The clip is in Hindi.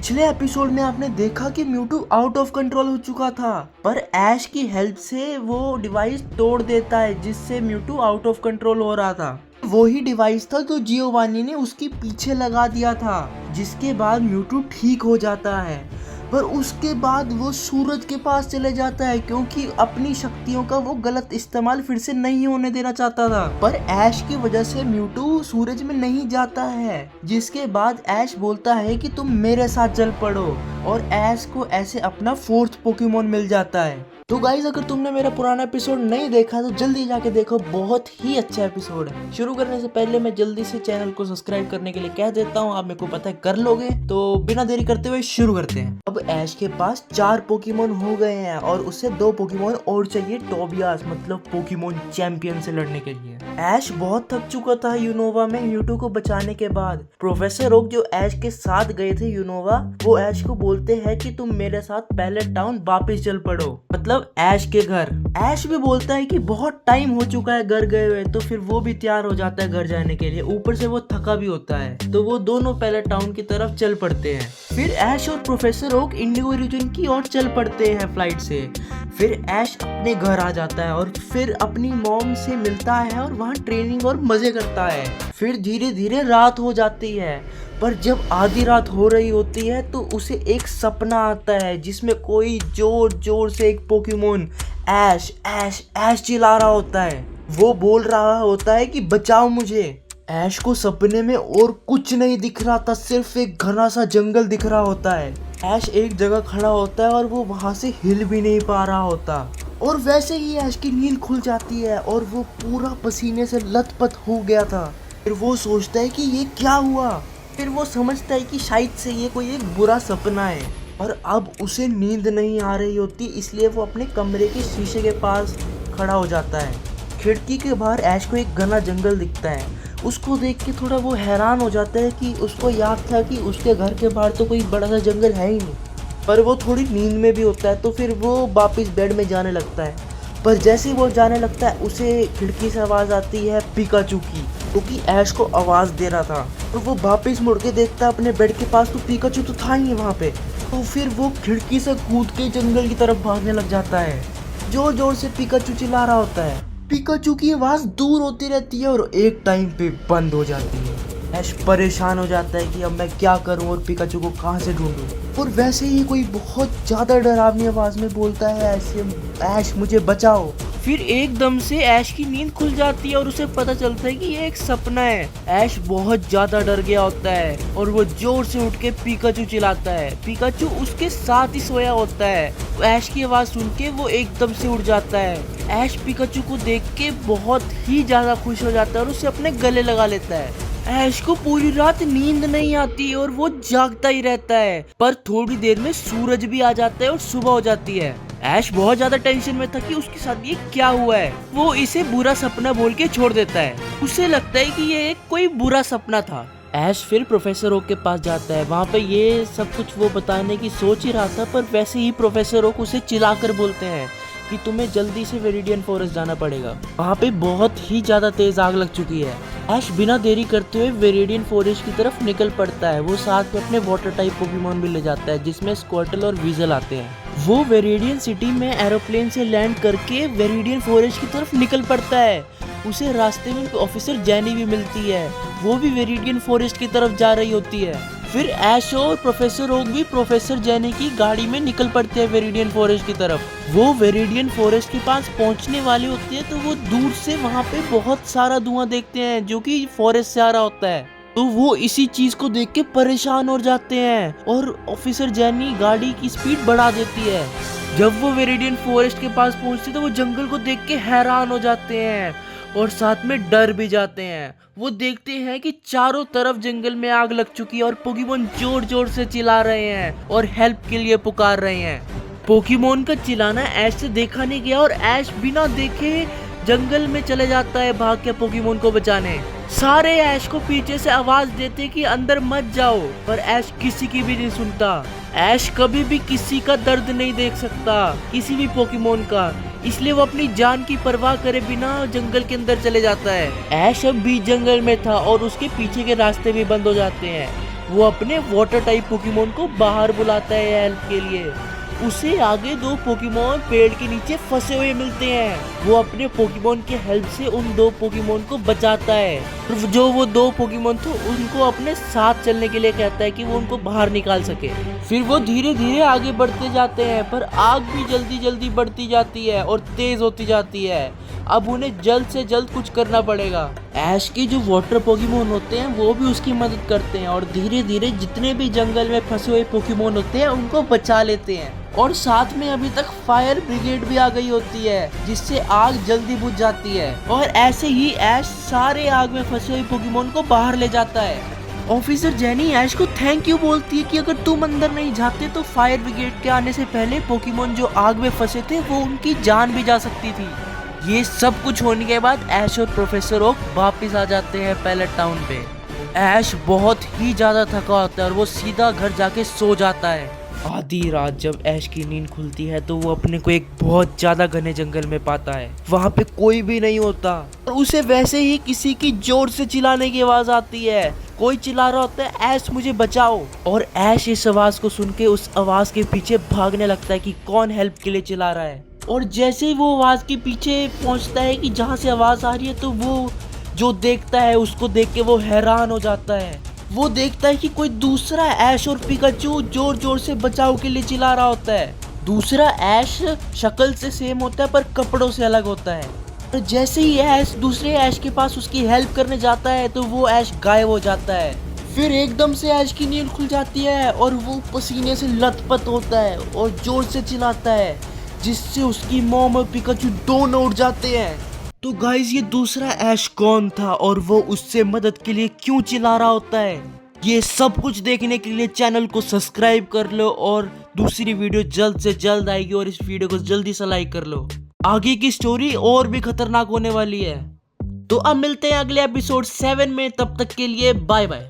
पिछले एपिसोड में आपने देखा कि म्यूटू आउट ऑफ कंट्रोल हो चुका था, पर ऐश की हेल्प से वो डिवाइस तोड़ देता है जिससे म्यूटू आउट ऑफ कंट्रोल हो रहा था। वही डिवाइस था जो जियोवानी ने उसके पीछे लगा दिया था, जिसके बाद म्यूटू ठीक हो जाता है। पर उसके बाद वो सूरज के पास चले जाता है क्योंकि अपनी शक्तियों का वो गलत इस्तेमाल फिर से नहीं होने देना चाहता था। पर ऐश की वजह से म्यूटू सूरज में नहीं जाता है, जिसके बाद ऐश बोलता है कि तुम मेरे साथ चल पड़ो, और ऐश को ऐसे अपना फोर्थ पोकेमोन मिल जाता है। तो गाइज, अगर तुमने मेरा पुराना एपिसोड नहीं देखा तो जल्दी जाके देखो, बहुत ही अच्छा एपिसोड है। शुरू करने से पहले मैं जल्दी से चैनल को सब्सक्राइब करने के लिए कह देता हूँ, आप मेरे को पता है कर लोगे। तो बिना देरी करते हुए शुरू करते हैं। अब ऐश के पास 4 पोकेमोन हो गए हैं और उससे 2 पोकेमोन और चाहिए टोबियास, मतलब पोकेमोन चैंपियन से लड़ने के लिए। ऐश बहुत थक चुका था यूनोवा में म्यूटू को बचाने के बाद। प्रोफेसर ओक जो ऐश के साथ गए थे यूनोवा, वो ऐश को बोलते हैं कि तुम मेरे साथ पैलेट टाउन वापस चल पड़ो, मतलब ऐश के घर। ऐश भी बोलता है कि बहुत टाइम हो चुका है घर गए हुए, तो फिर वो भी तैयार हो जाता है घर जाने के लिए। ऊपर से वो थका भी होता है, तो वो दोनों पैलेट टाउन की तरफ चल पड़ते हैं। फिर ऐश और प्रोफेसर ओक इंडिगो रीजन की ओर चल पड़ते हैं फ्लाइट से। फिर ऐश अपने घर आ जाता है और फिर अपनी मॉम से मिलता है और वहाँ ट्रेनिंग और मजे करता है। फिर धीरे धीरे रात हो जाती है, पर जब आधी रात हो रही होती है तो उसे एक सपना आता है जिसमें कोई जोर जोर से एक पोकेमोन ऐश ऐश ऐश चिल्ला रहा होता है। वो बोल रहा होता है कि बचाओ मुझे। ऐश को सपने में और कुछ नहीं दिख रहा था, सिर्फ एक घना सा जंगल दिख रहा होता है। ऐश एक जगह खड़ा होता है और वो वहां से हिल भी नहीं पा रहा होता, और वैसे ही ऐश की नींद खुल जाती है और वो पूरा पसीने से लथपथ हो गया था। फिर वो सोचता है कि ये क्या हुआ। फिर वो समझता है कि शायद से ये कोई एक बुरा सपना है, और अब उसे नींद नहीं आ रही होती, इसलिए वो अपने कमरे के शीशे के पास खड़ा हो जाता है। खिड़की के बाहर ऐश को एक घना जंगल दिखता है। उसको देख के थोड़ा वो हैरान हो जाता है कि उसको याद था कि उसके घर के बाहर तो कोई बड़ा सा जंगल है ही नहीं। पर वो थोड़ी नींद में भी होता है, तो फिर वो वापस बेड में जाने लगता है। पर जैसे ही वो जाने लगता है उसे खिड़की से आवाज़ आती है पिकाचू की, क्योंकि ऐश को आवाज़ दे रहा था। तो वो वापस मुड़ के देखता है अपने बेड के पास, तो पिकाचू तो था ही वहाँ पे। तो फिर वो खिड़की से कूद के जंगल की तरफ भागने लग जाता है। जोर जोर से पिकाचू चिल्ला रहा होता है। पिकाचू की आवाज़ दूर होती रहती है और एक टाइम पे बंद हो जाती है। ऐश परेशान हो जाता है कि अब मैं क्या करूं और पिकाचू को कहां से ढूंढूं। और वैसे ही कोई बहुत ज़्यादा डरावनी आवाज़ में बोलता है ऐश मुझे बचाओ। फिर एकदम से ऐश की नींद खुल जाती है और उसे पता चलता है कि ये एक सपना है। ऐश बहुत ज्यादा डर गया होता है और वो जोर से उठ के पिकाचू चिल्लाता है। पिकाचू उसके साथ ही सोया होता है। ऐश की आवाज सुन के वो एकदम से उठ जाता है। ऐश पिकाचू को देख के बहुत ही ज्यादा खुश हो जाता है और उसे अपने गले लगा लेता है। ऐश को पूरी रात नींद नहीं आती और वो जागता ही रहता है, पर थोड़ी देर में सूरज भी आ जाता है और सुबह हो जाती है। ऐश बहुत ज्यादा टेंशन में था कि उसके साथ ये क्या हुआ है। वो इसे बुरा सपना बोल के छोड़ देता है। उसे लगता है कि ये एक कोई बुरा सपना था। ऐश फिर प्रोफेसर ओक के पास जाता है। वहाँ पे ये सब कुछ वो बताने की सोच ही रहा था, पर वैसे ही प्रोफेसर ओक उसे चिल्लाकर बोलते हैं कि तुम्हें जल्दी से वेरिडियन फॉरेस्ट जाना पड़ेगा, वहाँ पे बहुत ही ज्यादा तेज आग लग चुकी है। ऐश बिना देरी करते हुए वेरिडियन फॉरेस्ट की तरफ निकल पड़ता है। वो साथ में अपने वाटर टाइप पोकेमोन भी ले जाता है, जिसमें स्क्वार्टल और वीजल आते हैं। वो वेरिडियन सिटी में एरोप्लेन से लैंड करके वेरिडियन फॉरेस्ट की तरफ निकल पड़ता है। उसे रास्ते में ऑफिसर जैनी भी मिलती है, वो भी वेरिडियन फॉरेस्ट की तरफ जा रही होती है। फिर ऐश और प्रोफेसर ओक भी प्रोफेसर जैनी की गाड़ी में निकल पड़ते हैं वेरिडियन फॉरेस्ट की तरफ। वो वेरिडियन फॉरेस्ट के पास पहुंचने वाले होते हैं तो वो दूर से वहां पे बहुत सारा धुआं देखते हैं जो कि फॉरेस्ट से आ रहा होता है। तो वो इसी चीज को देख के परेशान हो जाते हैं और ऑफिसर जैनी गाड़ी की स्पीड बढ़ा देती है। जब वो वेरिडियन फॉरेस्ट के पास पहुंचते तो वो जंगल को देख के हैरान हो जाते हैं और साथ में डर भी जाते हैं। वो देखते हैं कि चारों तरफ जंगल में आग लग चुकी है और पोकेमोन जोर जोर से चिल्ला रहे हैं और हेल्प के लिए पुकार रहे हैं। पोकेमोन का चिल्लाना ऐश से देखा नहीं गया और ऐश बिना देखे जंगल में चले जाता है भाग के पोकेमोन को बचाने। सारे ऐश को पीछे से आवाज देते कि अंदर मत जाओ, पर ऐश किसी की भी नहीं सुनता। ऐश कभी भी किसी का दर्द नहीं देख सकता, किसी भी पोकेमोन का, इसलिए वो अपनी जान की परवाह करे बिना जंगल के अंदर चले जाता है। ऐश अब भी जंगल में था और उसके पीछे के रास्ते भी बंद हो जाते हैं। वो अपने वाटर टाइप पोकेमोन को बाहर बुलाता है हेल्प के लिए। उसे आगे 2 पोकेमोन पेड़ के नीचे फंसे हुए मिलते हैं। वो अपने पोकेमोन के हेल्प से उन 2 पोकेमोन को बचाता है। और जो वो 2 पोकेमोन थे उनको अपने साथ चलने के लिए कहता है कि वो उनको बाहर निकाल सके। फिर वो धीरे धीरे आगे बढ़ते जाते हैं, पर आग भी जल्दी जल्दी बढ़ती जाती है और तेज होती जाती है। अब उन्हें जल्द से जल्द कुछ करना पड़ेगा। ऐश के जो वाटर पोकेमोन होते हैं वो भी उसकी मदद करते हैं और धीरे धीरे जितने भी जंगल में फंसे हुए पोकेमोन होते हैं उनको बचा लेते हैं। और साथ में अभी तक फायर ब्रिगेड भी आ गई होती है, जिससे आग जल्दी बुझ जाती है। और ऐसे ही ऐश सारे आग में फंसे हुए पोकेमोन को बाहर ले जाता है। ऑफिसर जेनी ऐश को थैंक यू बोलती है कि अगर तुम अंदर नहीं जाते तो फायर ब्रिगेड के आने से पहले पोकेमोन जो आग में फंसे थे वो उनकी जान भी जा सकती थी। ये सब कुछ होने के बाद ऐश और प्रोफेसर ओक वापस आ जाते हैं पैलेट टाउन पे। ऐश बहुत ही ज्यादा थका होता है और वो सीधा घर जाके सो जाता है। आधी रात जब ऐश की नींद खुलती है तो वो अपने को एक बहुत ज्यादा घने जंगल में पाता है। वहाँ पे कोई भी नहीं होता और उसे वैसे ही किसी की जोर से चिल्लाने की आवाज आती है। कोई चिल्ला रहा होता है, ऐश मुझे बचाओ। और ऐश इस आवाज को सुन के उस आवाज के पीछे भागने लगता है कि कौन हेल्प के लिए चिल्ला रहा है। और जैसे ही वो आवाज के पीछे पहुंचता है कि जहाँ से आवाज आ रही है, तो वो जो देखता है उसको देख के वो हैरान हो जाता है। वो देखता है कि कोई दूसरा ऐश और पिकाचू जोर जोर से बचाव के लिए चिल्ला रहा होता है। दूसरा ऐश शक्ल से सेम होता है पर कपड़ों से अलग होता है। और जैसे ही ऐश दूसरे ऐश के पास उसकी हेल्प करने जाता है तो वो ऐश गायब हो जाता है। फिर एकदम से ऐश की नींद खुल जाती है और वो पसीने से लथपथ होता है और जोर से चिल्लाता है, जिससे उसकी मॉम और पिकाचू दोनों उठ जाते हैं। तो गाइस, ये दूसरा ऐश कौन था और वो उससे मदद के लिए क्यों चिल्ला रहा होता है, ये सब कुछ देखने के लिए चैनल को सब्सक्राइब कर लो और दूसरी वीडियो जल्द से जल्द आएगी और इस वीडियो को जल्दी से लाइक कर लो। आगे की स्टोरी और भी खतरनाक होने वाली है। तो अब मिलते हैं अगले एपिसोड 7 में, तब तक के लिए बाय बाय।